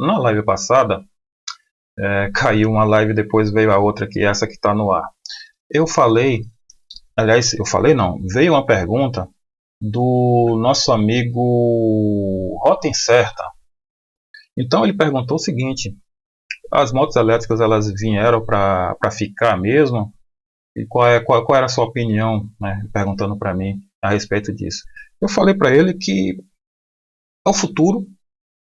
na live passada, caiu uma live, depois veio a outra, que é essa que está no ar. Eu falei, aliás, eu falei não, veio uma pergunta do nosso amigo Rota Incerta. Então ele perguntou o seguinte: as motos elétricas elas vieram para ficar mesmo? E qual era a sua opinião, né, perguntando para mim a respeito disso. Eu falei para ele que é o futuro,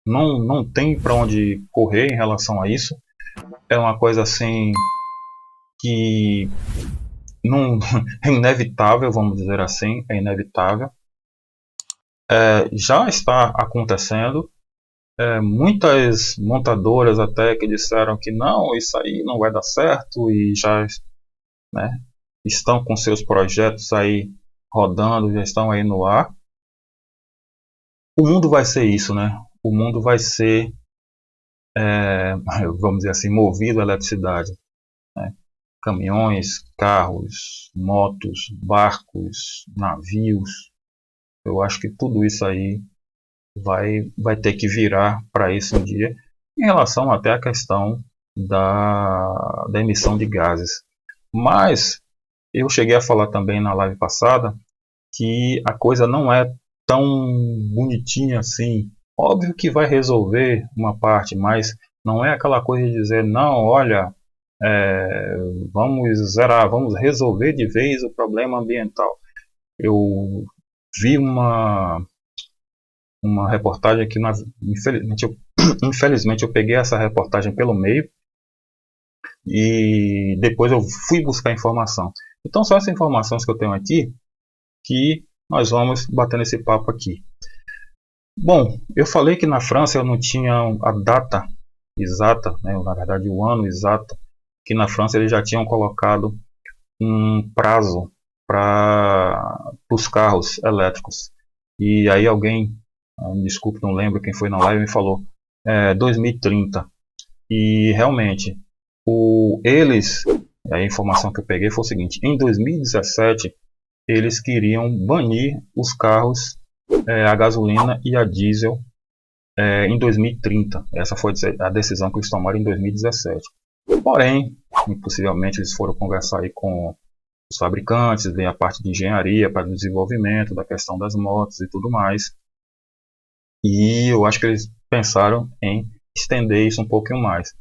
não tem para onde correr em relação a isso. É uma coisa assim que não é inevitável, vamos dizer assim, é inevitável. Já está acontecendo. Muitas montadoras até que disseram que não, isso aí não vai dar certo e já, né, estão com seus projetos aí rodando, já estão aí no ar. O mundo vai ser isso, né? O mundo vai ser, vamos dizer assim, movido à eletricidade, né? Caminhões, carros, motos, barcos, navios. Eu acho que tudo isso aí vai ter que virar para isso um dia, em relação até à questão da emissão de gases. Mas eu cheguei a falar também na live passada que a coisa não é tão bonitinha assim. Óbvio que vai resolver uma parte, mas não é aquela coisa de dizer, não, olha, vamos zerar, vamos resolver de vez o problema ambiental. Eu vi uma reportagem que, infelizmente, eu peguei essa reportagem pelo meio e depois eu fui buscar informação. Então, são essas informações que eu tenho aqui que nós vamos bater nesse papo aqui. Bom, eu falei que na França eu não tinha a data exata, né, na verdade o ano exato, que na França eles já tinham colocado um prazo para os carros elétricos. E aí alguém, desculpe, não lembro quem foi na live, me falou 2030. E realmente, a informação que eu peguei foi o seguinte: em 2017 eles queriam banir os carros a gasolina e a diesel em 2030. Essa foi a decisão que eles tomaram em 2017. Porém, possivelmente eles foram conversar aí com os fabricantes, vem a parte de engenharia para o desenvolvimento da questão das motos e tudo mais. E eu acho que eles pensaram em estender isso um pouquinho mais.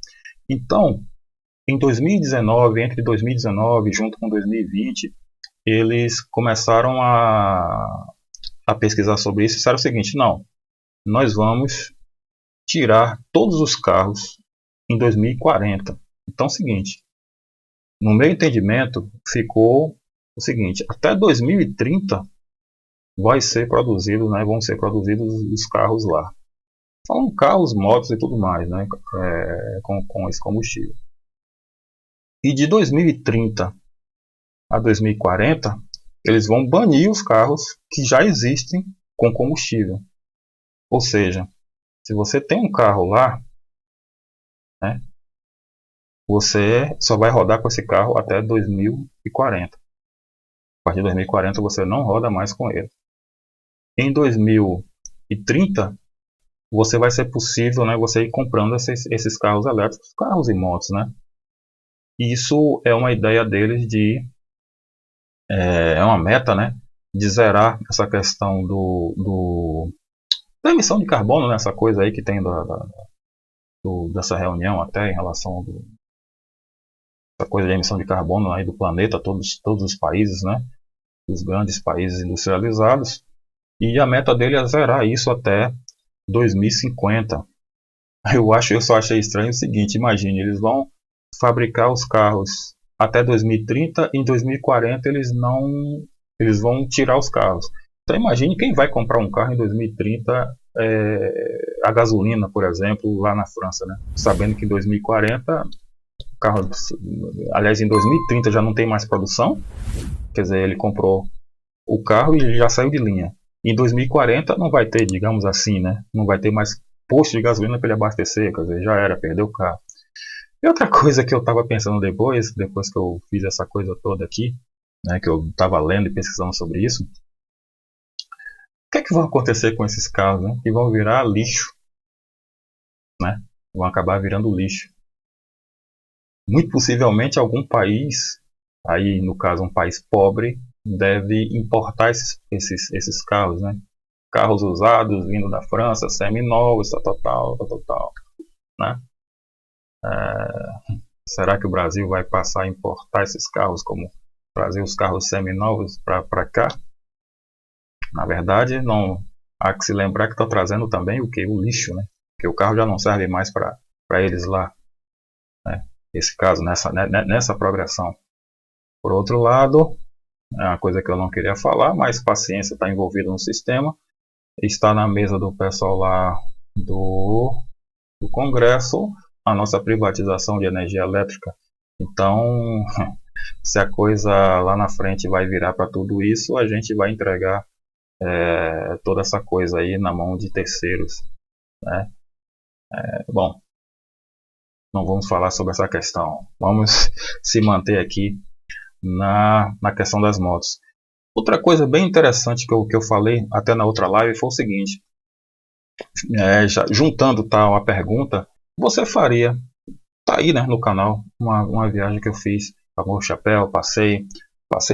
Então, em 2019, entre 2019 junto com 2020, eles começaram a pesquisar sobre isso e disseram o seguinte: não, nós vamos tirar todos os carros em 2040. Então é o seguinte, no meu entendimento ficou o seguinte: até 2030 vai ser produzido, né, vão ser produzidos os carros lá. São carros, motos e tudo mais, né, com esse combustível. E de 2030 a 2040 eles vão banir os carros que já existem com combustível. Ou seja, se você tem um carro lá, né, você só vai rodar com esse carro até 2040. A partir de 2040 você não roda mais com ele. Em 2030 você vai ser possível, né, você ir comprando esses carros elétricos, carros e motos, né? Isso é uma ideia deles é uma meta, né, de zerar essa questão da emissão de carbono, né, essa coisa aí que tem dessa reunião até em relação essa coisa de emissão de carbono aí do planeta, todos os países, né, os grandes países industrializados, e a meta dele é zerar isso até 2050. Eu só achei estranho o seguinte: imagine, eles vão fabricar os carros até 2030 e em 2040 eles vão tirar os carros. Então imagine quem vai comprar um carro em 2030 a gasolina, por exemplo, lá na França, né? Sabendo que em 2040 carro, aliás, em 2030 já não tem mais produção, quer dizer, ele comprou o carro e já saiu de linha. Em 2040 não vai ter, digamos assim, né? Não vai ter mais posto de gasolina para ele abastecer, quer dizer, já era, perdeu o carro. E outra coisa que eu estava pensando depois que eu fiz essa coisa toda aqui, né, que eu estava lendo e pesquisando sobre isso, o que é que vai acontecer com esses carros, né? Que vão virar lixo, né? vão acabar virando lixo. Muito possivelmente algum país, aí no caso um país pobre, deve importar esses carros, né? Carros usados vindo da França, seminovos, tal, né? Será que o Brasil vai passar a importar esses carros, como trazer os carros seminovos para cá? Na verdade, não há que se lembrar que está trazendo também o que? O lixo, né? Porque o carro já não serve mais para eles lá, né? Esse caso, nessa progressão. Por outro lado, é uma coisa que eu não queria falar, mas paciência, está envolvido no sistema, está na mesa do pessoal lá do Congresso a nossa privatização de energia elétrica. Então, se a coisa lá na frente vai virar para tudo isso, a gente vai entregar toda essa coisa aí na mão de terceiros, né? Bom, não vamos falar sobre essa questão. Vamos se manter aqui na questão das motos. Outra coisa bem interessante que eu falei até na outra live foi o seguinte: já, juntando tal a pergunta, você faria, tá aí, né, no canal, uma viagem que eu fiz para Morro Chapéu, passei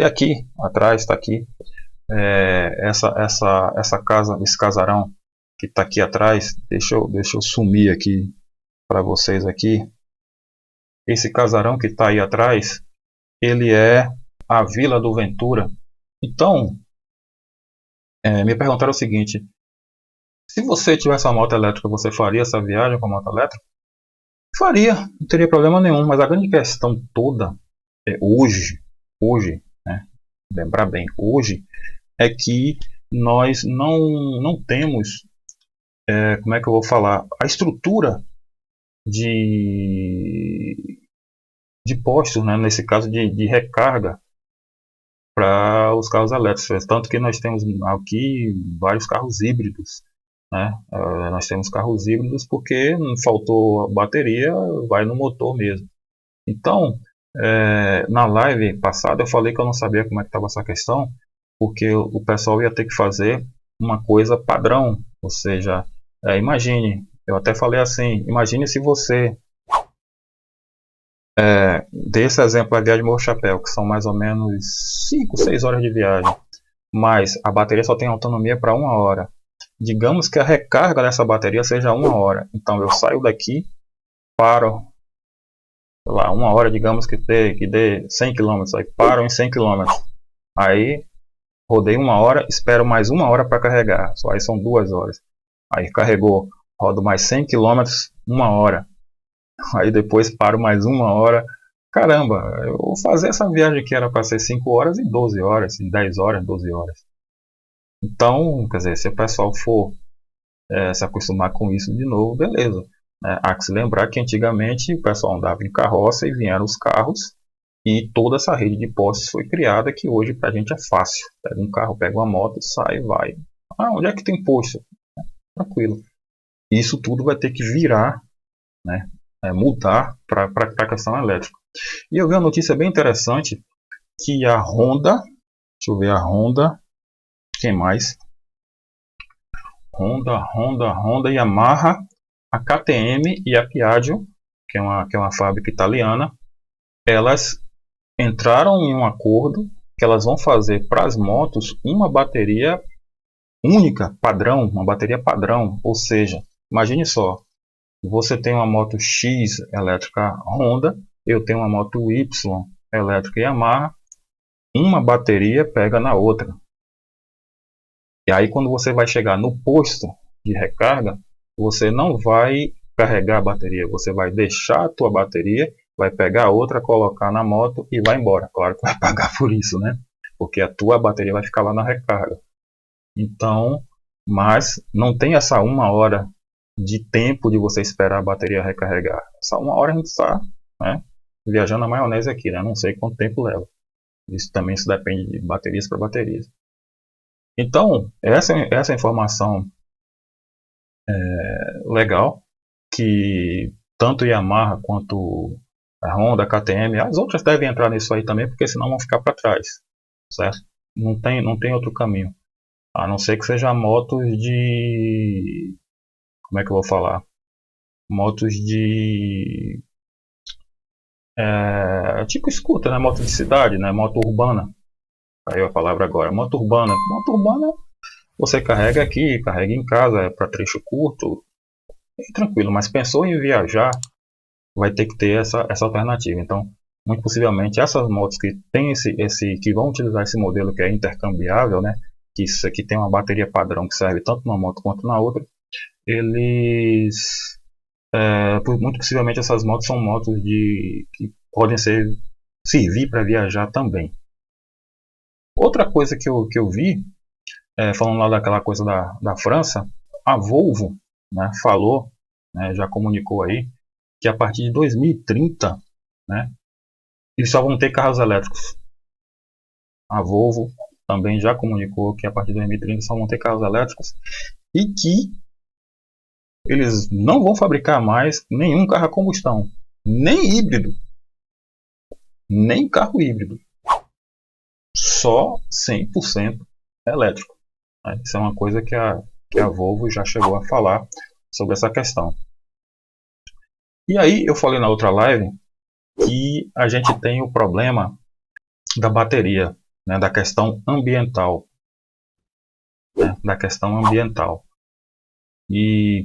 aqui atrás, está aqui, essa casa, esse casarão que está aqui atrás, deixa eu sumir aqui para vocês aqui. Esse casarão que está aí atrás, ele é a Vila do Ventura. Então, me perguntaram o seguinte: se você tivesse uma moto elétrica, você faria essa viagem com a moto elétrica? Faria, não teria problema nenhum, mas a grande questão toda é hoje, né, lembrar bem, hoje, é que nós não temos, como é que eu vou falar, a estrutura de postos, né, nesse caso de recarga para os carros elétricos, tanto que nós temos aqui vários carros híbridos, né? Nós temos carros híbridos porque não faltou bateria, vai no motor mesmo. Então, na live passada eu falei que eu não sabia como é que estava essa questão, porque o pessoal ia ter que fazer uma coisa padrão, ou seja, imagine, eu até falei assim, imagine se você desse exemplo a viagem de Morro Chapéu, que são mais ou menos 5, 6 horas de viagem, mas a bateria só tem autonomia para 1 hora. Digamos que a recarga dessa bateria seja 1 hora. Então eu saio daqui, paro, sei lá, 1 hora, digamos que dê 100 km, aí paro em 100 km. Aí rodei 1 hora, espero mais 1 hora para carregar, só aí são 2 horas. Aí carregou, rodo mais 100 km, 1 hora. Aí depois paro mais 1 hora. Caramba, eu vou fazer essa viagem que era para ser 5 horas em 12 horas, em 10 horas, 12 horas. Então, quer dizer, se o pessoal for se acostumar com isso de novo, beleza. Há que se lembrar que antigamente o pessoal andava em carroça e vieram os carros e toda essa rede de postos foi criada, que hoje pra gente é fácil. Pega um carro, pega uma moto, sai, vai. Onde é que tem posto? Tranquilo. Isso tudo vai ter que virar, né, mudar para a questão elétrica. E eu vi uma notícia bem interessante que a Honda, deixa eu ver, a Honda, quem mais? Honda, Yamaha, a KTM e a Piaggio, que é uma fábrica italiana, elas entraram em um acordo que elas vão fazer para as motos uma bateria única, padrão, uma bateria padrão. Ou seja, imagine só, você tem uma moto X elétrica Honda, eu tenho uma moto Y elétrica Yamaha, uma bateria pega na outra. E aí quando você vai chegar no posto de recarga, você não vai carregar a bateria, você vai deixar a tua bateria, vai pegar a outra, colocar na moto e vai embora. Claro que vai pagar por isso, né? Porque a tua bateria vai ficar lá na recarga. Então, mas não tem essa 1 hora de tempo de você esperar a bateria recarregar. Essa 1 hora a gente está, né, viajando na maionese aqui, né? Não sei quanto tempo leva. Isso também depende de baterias para baterias. Então, essa informação legal, que tanto Yamaha quanto a Honda, a KTM, as outras devem entrar nisso aí também, porque senão vão ficar para trás, certo? Não tem outro caminho, a não ser que seja motos de, como é que eu vou falar? motos de tipo scooter, né? Moto de cidade, né? Moto urbana. Aí a palavra agora, moto urbana. Moto urbana você carrega aqui, carrega em casa, é para trecho curto, é tranquilo. Mas pensou em viajar, vai ter que ter essa alternativa. Então, muito possivelmente essas motos que tem que vão utilizar esse modelo que é intercambiável, né? Que isso aqui tem uma bateria padrão que serve tanto numa moto quanto na outra. Eles muito possivelmente essas motos são motos que podem servir para viajar também. Outra coisa que eu vi, falando lá daquela coisa da França, a Volvo, né, falou, né, já comunicou aí, que a partir de 2030, né, eles só vão ter carros elétricos. A Volvo também já comunicou que a partir de 2030 só vão ter carros elétricos e que eles não vão fabricar mais nenhum carro a combustão, nem híbrido, nem carro híbrido, só 100% elétrico. Isso é uma coisa que a Volvo já chegou a falar sobre essa questão. E aí eu falei na outra live que a gente tem o problema da bateria, né, da questão ambiental, né, da questão ambiental, e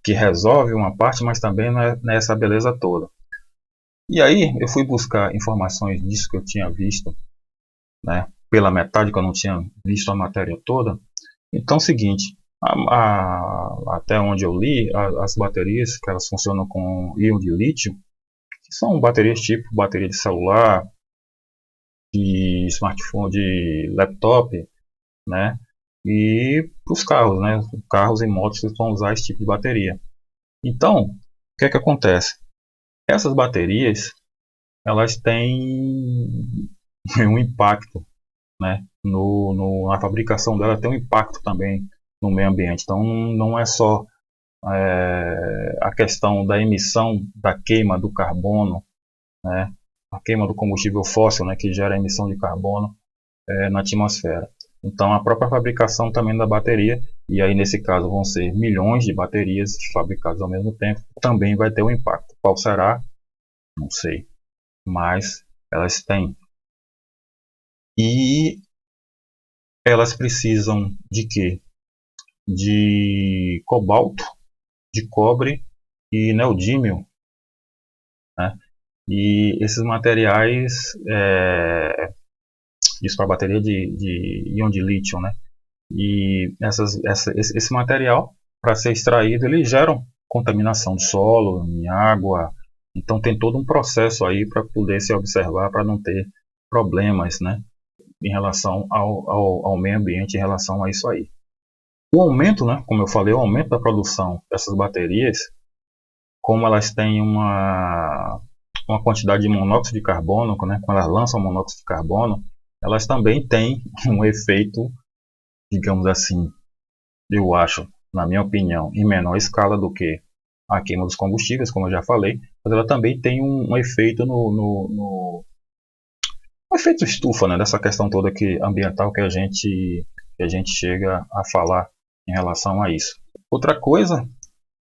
que resolve uma parte, mas também não é essa beleza toda. E aí eu fui buscar informações disso que eu tinha visto, né, pela metade, que eu não tinha visto a matéria toda. Então é o seguinte, até onde eu li, as baterias que elas funcionam com íon de lítio, que são baterias tipo bateria de celular, de smartphone, de laptop, né? E para os carros, né? Carros e motos vão usar esse tipo de bateria. Então, o que é que acontece? Essas baterias, elas têm um impacto, né? Na fabricação dela tem um impacto também no meio ambiente. Então, não é só a questão da emissão, da queima do carbono, né? A queima do combustível fóssil, né? Que gera emissão de carbono na atmosfera. Então a própria fabricação também da bateria, e aí nesse caso vão ser milhões de baterias fabricadas ao mesmo tempo, também vai ter um impacto. Qual será? Não sei, mas elas têm. E elas precisam de quê? De cobalto, de cobre e neodímio, né? E esses materiais, isso para bateria de íon de lítio, né? E esse material, para ser extraído, eles geram contaminação do solo, em água. Então tem todo um processo aí para poder se observar, para não ter problemas, né, em relação ao meio ambiente, em relação a isso aí. O aumento, né, como eu falei, o aumento da produção dessas baterias, como elas têm uma quantidade de monóxido de carbono, né, quando elas lançam monóxido de carbono, elas também têm um efeito, digamos assim, eu acho, na minha opinião, em menor escala do que a queima dos combustíveis, como eu já falei, mas ela também tem um efeito um efeito estufa, né, dessa questão toda ambiental que a gente chega a falar em relação a isso. Outra coisa,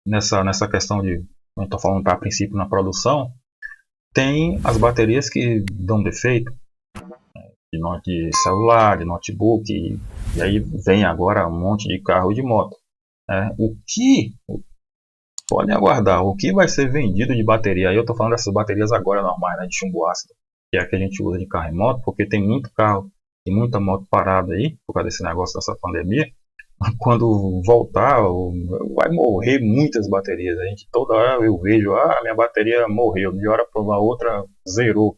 nessa questão de, eu estou falando a princípio na produção, tem as baterias que dão defeito, de celular, de notebook, e aí vem agora um monte de carro e de moto. O que podem aguardar, o que vai ser vendido de bateria? Aí eu estou falando dessas baterias agora normais, né, de chumbo ácido, que é a que a gente usa de carro e moto, porque tem muito carro e muita moto parada aí, por causa desse negócio dessa pandemia. Quando voltar, vai morrer muitas baterias. A gente toda hora eu vejo, minha bateria morreu, de hora para outra zerou.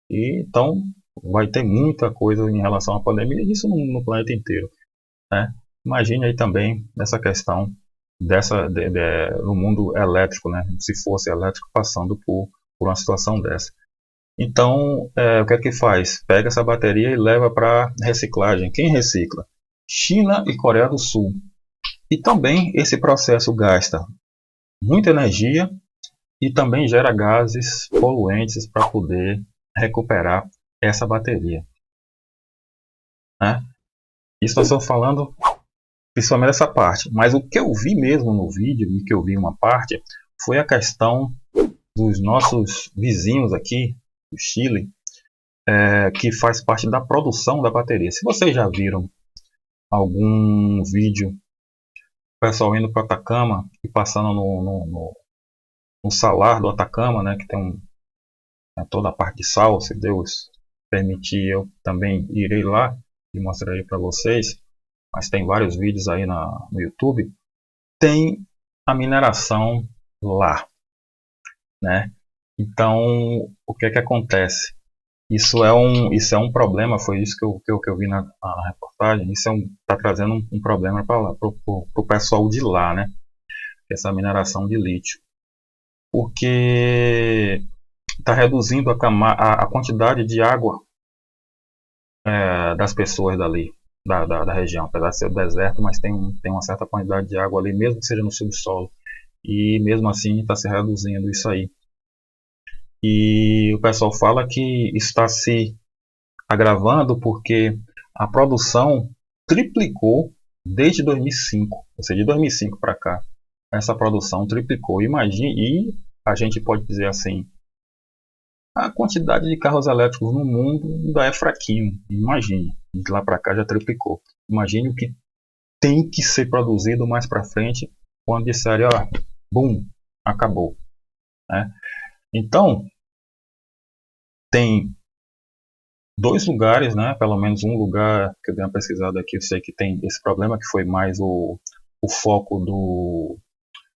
E então vai ter muita coisa em relação à pandemia, e isso no planeta inteiro, né? Imagine aí também essa questão no mundo elétrico, né? Se fosse elétrico passando por uma situação dessa. Então, o que é que faz? Pega essa bateria e leva para reciclagem. Quem recicla? China e Coreia do Sul. E também esse processo gasta muita energia e também gera gases poluentes para poder recuperar essa bateria, né? Isso nós estamos falando principalmente essa parte. Mas o que eu vi mesmo no vídeo, e que eu vi uma parte, foi a questão dos nossos vizinhos aqui, do Chile, que faz parte da produção da bateria. Se vocês já viram algum vídeo, o pessoal indo para Atacama e passando no salar do Atacama, né, que tem toda a parte de sal, se Deus permitir, eu também irei lá e mostrarei para vocês, mas tem vários vídeos aí no YouTube, tem a mineração lá, né? Então, o que é que acontece? Isso é um problema, foi isso que eu vi na reportagem, isso está trazendo um problema para o pessoal de lá, né? Essa mineração de lítio. Porque está reduzindo a quantidade de água das pessoas dali, da região. Apesar de ser deserto, mas tem uma certa quantidade de água ali, mesmo que seja no subsolo. E mesmo assim está se reduzindo isso aí. E o pessoal fala que está se agravando porque a produção triplicou desde 2005. Ou seja, de 2005 para cá, essa produção triplicou. Imagine, e a gente pode dizer assim, a quantidade de carros elétricos no mundo ainda é fraquinho. Imagine, de lá para cá já triplicou. Imagine o que tem que ser produzido mais para frente quando disserem, ó, bum, acabou, né? Então, tem dois lugares, né? Pelo menos um lugar que eu dei uma pesquisada aqui, eu sei que tem esse problema, que foi mais o foco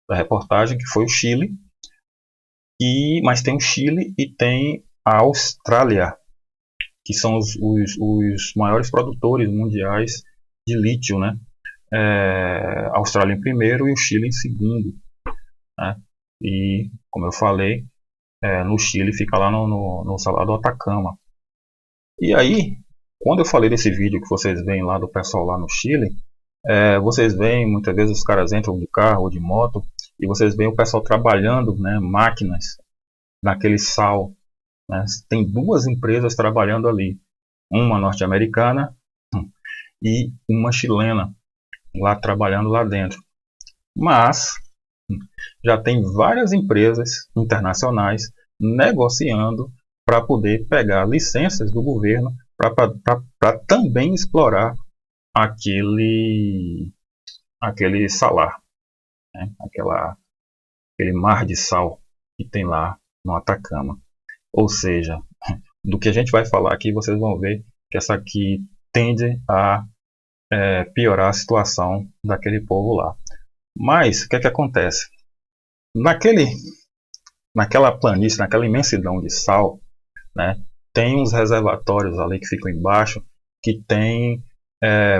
da reportagem, que foi o Chile. Mas tem o Chile e tem a Austrália, que são os maiores produtores mundiais de lítio, né? A Austrália em primeiro e o Chile em segundo, né? E, como eu falei, no Chile fica lá no Salar do Atacama. E aí, quando eu falei desse vídeo que vocês veem lá do pessoal lá no Chile, vocês veem, muitas vezes os caras entram de carro ou de moto e vocês veem o pessoal trabalhando, né, máquinas naquele sal, né? Tem duas empresas trabalhando ali, uma norte-americana e uma chilena lá trabalhando lá dentro. Mas já tem várias empresas internacionais negociando para poder pegar licenças do governo para também explorar aquele salar, né? Aquele mar de sal que tem lá no Atacama. Ou seja, do que a gente vai falar aqui, vocês vão ver que essa aqui tende a piorar a situação daquele povo lá. Mas o que é que acontece? Naquela planície, naquela imensidão de sal, né, tem uns reservatórios ali que ficam embaixo, que tem,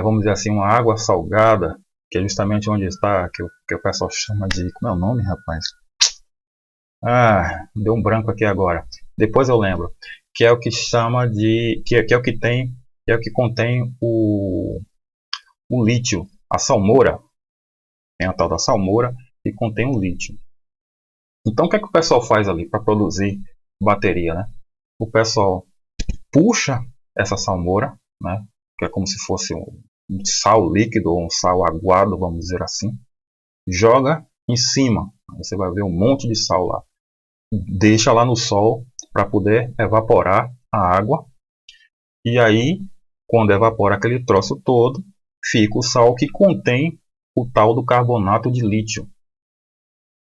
vamos dizer assim, uma água salgada, que é justamente onde está, que o pessoal chama de... Como é o nome, rapaz? Deu um branco aqui agora. Depois eu lembro. Que é o que chama de... Que é o que tem... Que é o que contém o lítio, a salmoura. Tem a tal da salmoura e contém o lítio. Então o que é que o pessoal faz ali para produzir bateria, né? O pessoal puxa essa salmoura, né? Que é como se fosse um sal líquido ou um sal aguado, vamos dizer assim. Joga em cima. Você vai ver um monte de sal lá. Deixa lá no sol para poder evaporar a água. E aí, quando evapora aquele troço todo, fica o sal que contém o tal do carbonato de lítio,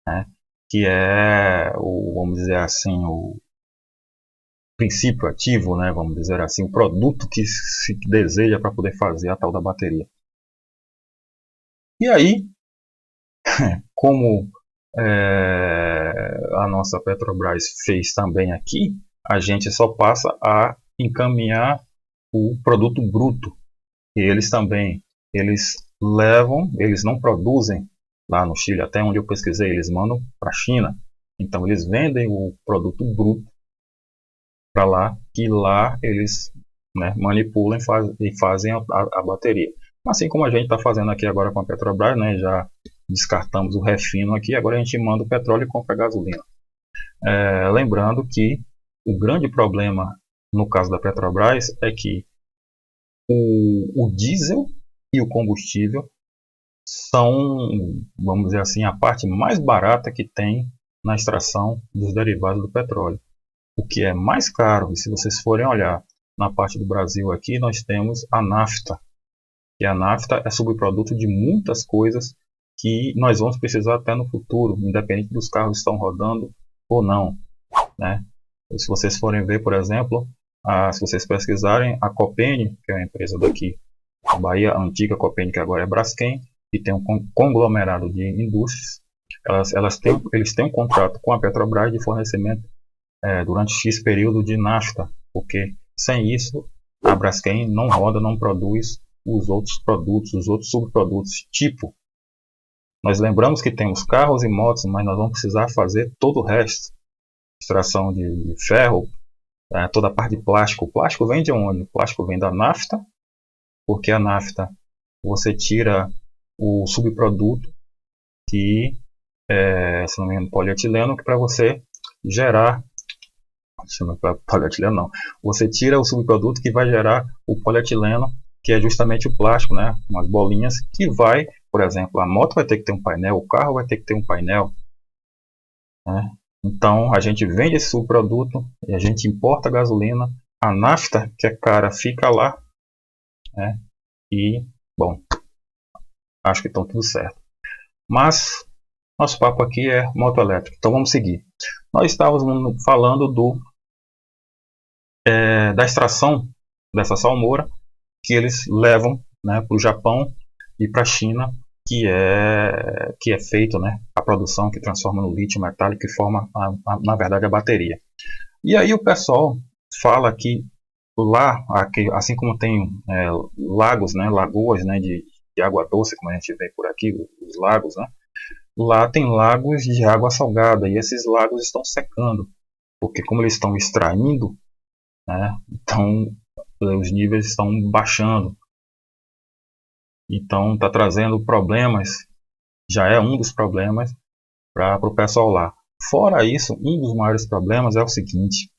né? Que é vamos dizer assim, o princípio ativo, né? Vamos dizer assim, o produto que se deseja para poder fazer a tal da bateria. E aí, como a nossa Petrobras fez também aqui, a gente só passa a encaminhar o produto bruto. E eles também, eles não produzem lá no Chile, até onde eu pesquisei, eles mandam para a China. Então eles vendem o produto bruto para lá, que lá eles, né, manipulam e fazem a bateria. Assim como a gente está fazendo aqui agora com a Petrobras, né, já descartamos o refino aqui, agora a gente manda o petróleo e compra a gasolina. Lembrando que o grande problema no caso da Petrobras é que o diesel e o combustível são, vamos dizer assim, a parte mais barata que tem na extração dos derivados do petróleo. O que é mais caro, e se vocês forem olhar na parte do Brasil aqui, nós temos a nafta. E a nafta é subproduto de muitas coisas que nós vamos precisar até no futuro, independente dos carros estão rodando ou não, né? Se vocês forem ver, por exemplo, se vocês pesquisarem a Copene, que é uma empresa daqui da Bahia, a antiga Copene, que agora é Braskem, que tem um conglomerado de indústrias, eles têm um contrato com a Petrobras de fornecimento durante X período de nafta, porque sem isso a Braskem não roda, não produz os outros produtos, os outros subprodutos. Tipo, nós lembramos que temos carros e motos, mas nós vamos precisar fazer todo o resto. Extração de ferro, toda a parte de plástico. O plástico vem de onde? O plástico vem da nafta, porque a nafta você tira o subproduto que se não me engano, polietileno, que para você gerar polietileno não, você tira o subproduto que vai gerar o polietileno, que é justamente o plástico, né? Umas bolinhas que vai, por exemplo, a moto vai ter que ter um painel, o carro vai ter que ter um painel, né? Então a gente vende esse subproduto e a gente importa a gasolina, a nafta, que é cara, fica lá, né? E, bom, acho que estão tudo certo. Mas nosso papo aqui é moto elétrica, então vamos seguir. Nós estávamos falando da extração dessa salmoura que eles levam, né, para o Japão e para a China, que é feito, né, a produção que transforma no lítio metálico que forma, na verdade, a bateria. E aí o pessoal fala que lá, aqui, assim como tem lagos, né, lagoas, né, de água doce, como a gente vê por aqui, os lagos, né, lá tem lagos de água salgada e esses lagos estão secando, porque como eles estão extraindo, né, então os níveis estão baixando. Então está trazendo problemas, já é um dos problemas para o pessoal lá. Fora isso, um dos maiores problemas é o seguinte: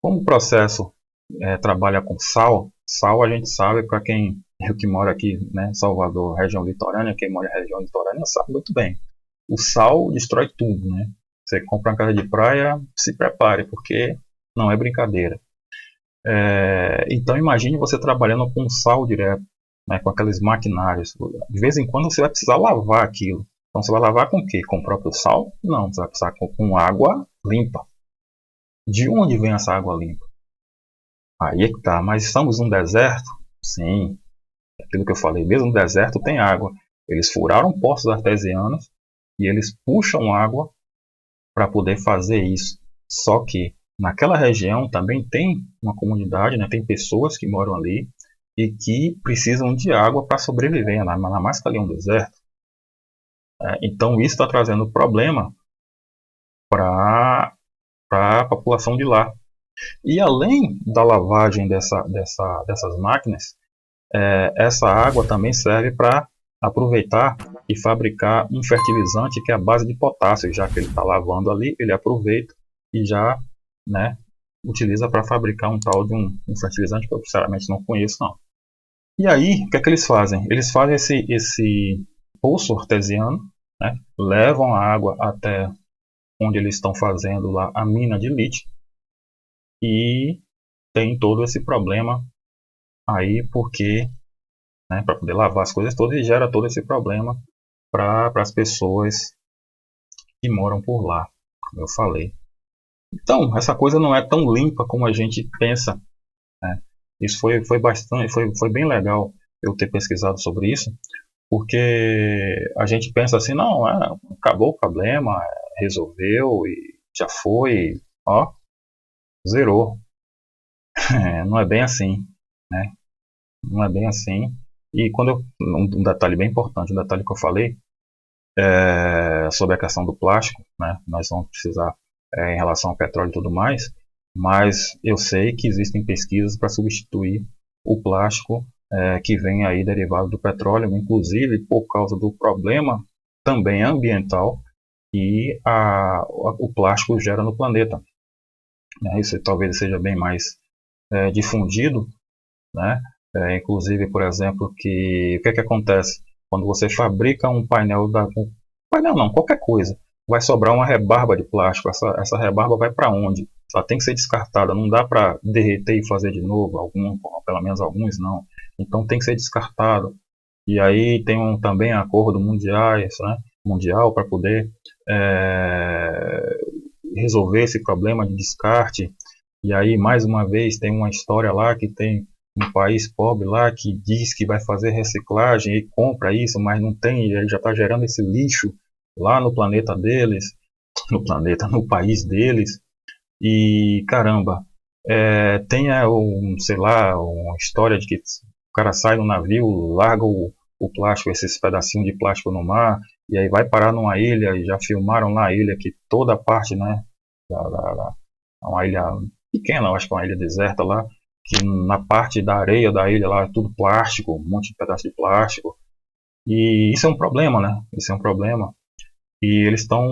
como o processo trabalha com sal, sal a gente sabe, para quem eu que mora aqui, né, Salvador, região litorânea, quem mora na região litorânea sabe muito bem. O sal destrói tudo, né? Você compra uma casa de praia, se prepare, porque não é brincadeira. Então imagine você trabalhando com sal direto, né, com aqueles maquinários. De vez em quando você vai precisar lavar aquilo. Então você vai lavar com o quê? Com o próprio sal? Não, você vai precisar com água limpa. De onde vem essa água limpa? Aí é que tá, mas estamos num deserto? Sim, aquilo que eu falei, mesmo no deserto tem água. Eles furaram poços artesianos e eles puxam água para poder fazer isso. Só que naquela região também tem uma comunidade, né, tem pessoas que moram ali e que precisam de água para sobreviver, ainda mais que ali é um deserto. Então isso está trazendo problema para a população de lá. E além da lavagem dessas máquinas, essa água também serve para aproveitar e fabricar um fertilizante que é a base de potássio. Já que ele está lavando ali, ele aproveita e já, né, utiliza para fabricar um tal de um fertilizante que eu sinceramente não conheço não. E aí, o que é que eles fazem? Eles fazem esse poço artesiano, né, levam a água até onde eles estão fazendo lá a mina de lítio e tem todo esse problema aí porque, né, para poder lavar as coisas todas, e gera todo esse problema para as pessoas que moram por lá, como eu falei. Então, essa coisa não é tão limpa como a gente pensa, né? Isso foi bem legal eu ter pesquisado sobre isso, porque a gente pensa assim, não, acabou o problema, resolveu e já foi, ó, zerou. Não é bem assim, né? Não é bem assim. E um detalhe bem importante, um detalhe que eu falei sobre a questão do plástico, né? Nós vamos precisar em relação ao petróleo e tudo mais, mas eu sei que existem pesquisas para substituir o plástico que vem aí derivado do petróleo, inclusive por causa do problema também ambiental que o plástico gera no planeta. Isso talvez seja bem mais difundido, né? Inclusive, por exemplo, o que acontece? Quando você fabrica um painel, painel não, qualquer coisa, vai sobrar uma rebarba de plástico. Essa rebarba vai para onde? Ela tem que ser descartada, não dá para derreter e fazer de novo, pelo menos alguns não. Então tem que ser descartado. E aí tem também acordo mundial para poder resolver esse problema de descarte. E aí, mais uma vez, tem uma história lá que tem um país pobre lá que diz que vai fazer reciclagem e compra isso, mas não tem, e aí já está gerando esse lixo lá no planeta deles, no país deles. E caramba, tem sei lá, uma história de que o cara sai do navio, larga o plástico, esses pedacinhos de plástico no mar, e aí vai parar numa ilha, e já filmaram lá a ilha, que toda a parte, né, uma ilha pequena, eu acho que é uma ilha deserta lá, que na parte da areia da ilha lá é tudo plástico, um monte de pedaço de plástico, e isso é um problema, né, isso é um problema, e eles estão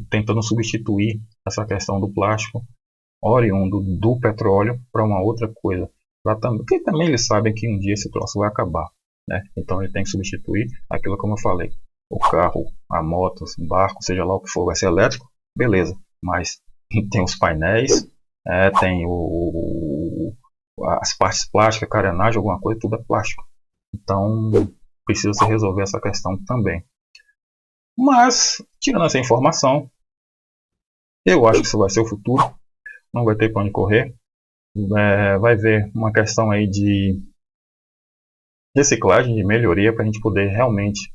tentando substituir essa questão do plástico oriundo do petróleo para uma outra coisa, porque também eles sabem que um dia esse troço vai acabar, né? Então ele tem que substituir aquilo, como eu falei, o carro, a moto, o barco, seja lá o que for, vai ser elétrico, beleza, mas tem os painéis, tem as partes plásticas, carenagem, alguma coisa, tudo é plástico. Então precisa se resolver essa questão também. Mas, tirando essa informação, eu acho que isso vai ser o futuro, não vai ter para onde correr. Vai haver uma questão aí de reciclagem, de melhoria, para a gente poder realmente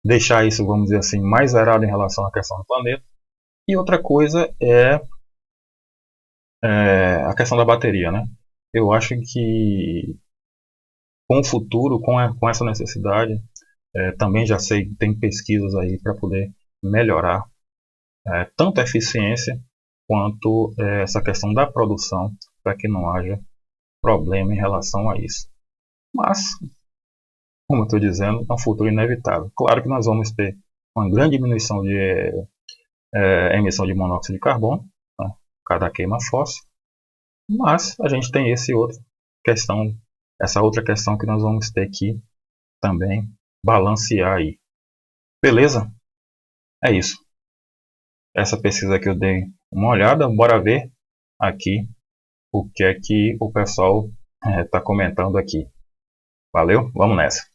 deixar isso, vamos dizer assim, mais zerado em relação à questão do planeta. E outra coisa é a questão da bateria, né? Eu acho que com o futuro, com essa necessidade, também já sei que tem pesquisas aí para poder melhorar tanto a eficiência quanto essa questão da produção, para que não haja problema em relação a isso. Mas, como eu estou dizendo, é um futuro inevitável. Claro que nós vamos ter uma grande diminuição de emissão de monóxido de carbono, né, por causa da queima fóssil, mas a gente tem essa outra questão que nós vamos ter que também balancear aí. Beleza? É isso. Essa pesquisa que eu dei uma olhada, bora ver aqui o que é que o pessoal está comentando aqui. Valeu? Vamos nessa.